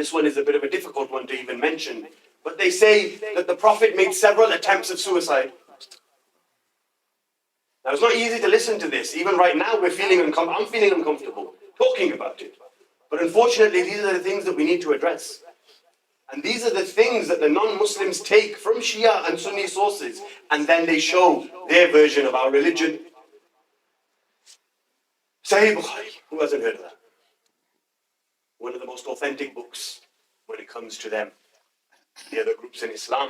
This one is a bit of a difficult one to even mention. But they say that the Prophet made several attempts of suicide. Now it's not easy to listen to this. Even right now I'm feeling uncomfortable talking about it. But unfortunately these are the things that we need to address. And these are the things that the non-Muslims take from Shia and Sunni sources, and then they show their version of our religion. Sahih Bukhari, who hasn't heard of that? One of the most authentic books when it comes to them, the other groups in Islam.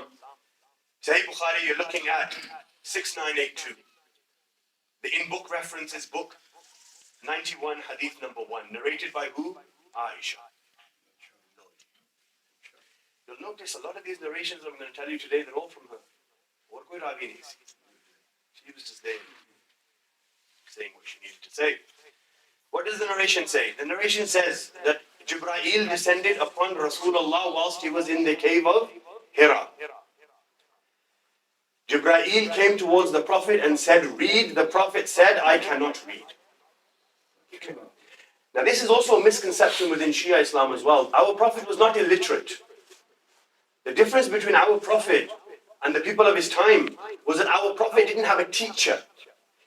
Sahih Bukhari, you're looking at 6982. The in-book reference is book 91, hadith number 1, narrated by who? Aisha. You'll notice a lot of these narrations I'm going to tell you today, they're all from her. She was just there, saying what she needed to say. What does the narration say? The narration says that Jibreel descended upon Rasulullah whilst he was in the cave of Hira. Jibreel came towards the Prophet and said, read. The Prophet said, I cannot read. Okay. Now this is also a misconception within Shia Islam as well. Our Prophet was not illiterate. The difference between our Prophet and the people of his time was that our Prophet didn't have a teacher.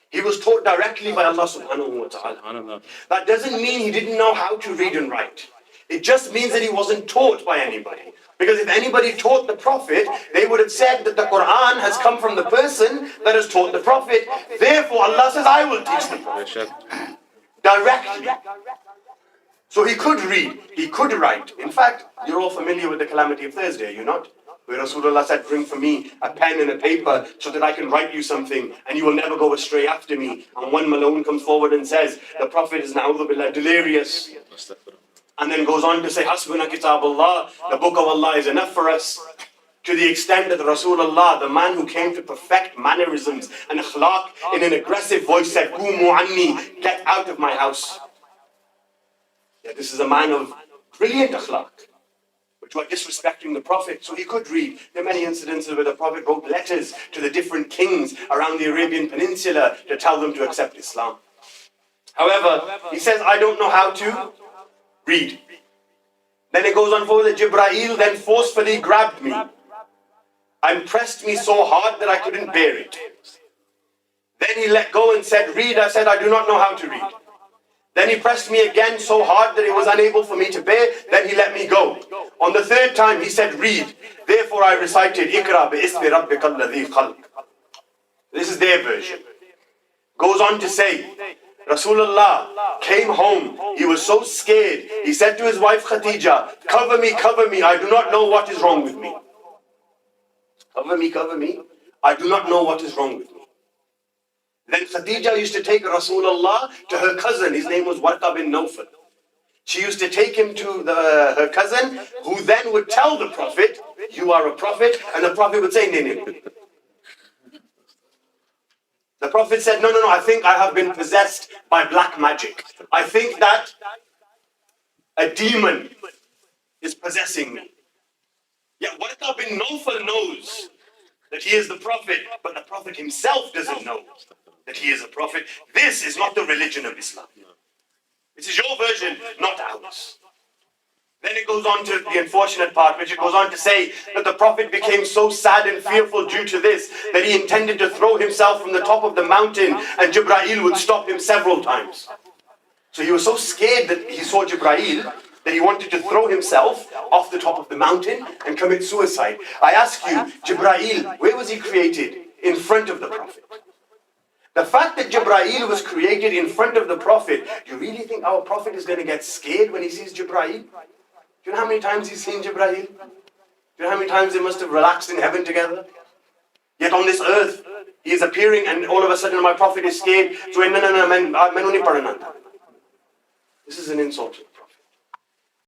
He was taught directly by Allah subhanahu wa ta'ala. That doesn't mean he didn't know how to read and write. It just means that he wasn't taught by anybody. Because if anybody taught the Prophet, they would have said that the Quran has come from the person that has taught the Prophet. Therefore Allah says, I will teach the Prophet. Directly. So he could read, he could write. In fact, you're all familiar with the calamity of Thursday, are you not? Where Rasulullah said, bring for me a pen and a paper so that I can write you something and you will never go astray after me. And one Malone comes forward and says, the Prophet is na'udhu billah, delirious. And then goes on to say, Hasbuna kitab Allah, the book of Allah is enough for us. To the extent that Rasulullah, the man who came to perfect mannerisms and akhlaq, in an aggressive voice said, Qumu anni, get out of my house. Yeah, this is a man of brilliant akhlaq, which were disrespecting the Prophet. So he could read. There are many incidences where the Prophet wrote letters to the different kings around the Arabian Peninsula to tell them to accept Islam. However, he says, I don't know how to read. Then it goes on forward that Jibreel then forcefully grabbed me and pressed me so hard that I couldn't bear it. Then he let go and said, read. I said, I do not know how to read. Then he pressed me again so hard that it was unable for me to bear. Then he let me go. On the third time he said, read. Therefore I recited, Ikra bi-ismi rabbika alladhi khalaq. This is their version. Goes on to say, Rasulullah came home. He was so scared. He said to his wife Khadija, cover me, I do not know what is wrong with me. Cover me, I do not know what is wrong with me. Then Khadija used to take Rasulullah to her cousin. His name was Warqa bin Nawfal. She used to take him to her cousin, who then would tell the Prophet, you are a prophet, and the Prophet would say, no. The Prophet said, no, I think I have been possessed by black magic. I think that a demon is possessing me. Yeah, Warqa bin Nawfal knows that he is the Prophet, but the Prophet himself doesn't know that he is a prophet. This is not the religion of Islam. This is your version, not ours. Then it goes on to the unfortunate part, which it goes on to say that the Prophet became so sad and fearful due to this that he intended to throw himself from the top of the mountain, and Jibreel would stop him several times. So he was so scared that he saw Jibreel that he wanted to throw himself off the top of the mountain and commit suicide. I ask you, Jibreel, where was he created? In front of the Prophet. The fact that Jibreel was created in front of the Prophet, do you really think our Prophet is going to get scared when he sees Jibreel? Do you know how many times he's seen Jibreel? Do you know how many times they must have relaxed in heaven together? Yet on this earth, he is appearing and all of a sudden my Prophet is scared. So, this is an insult.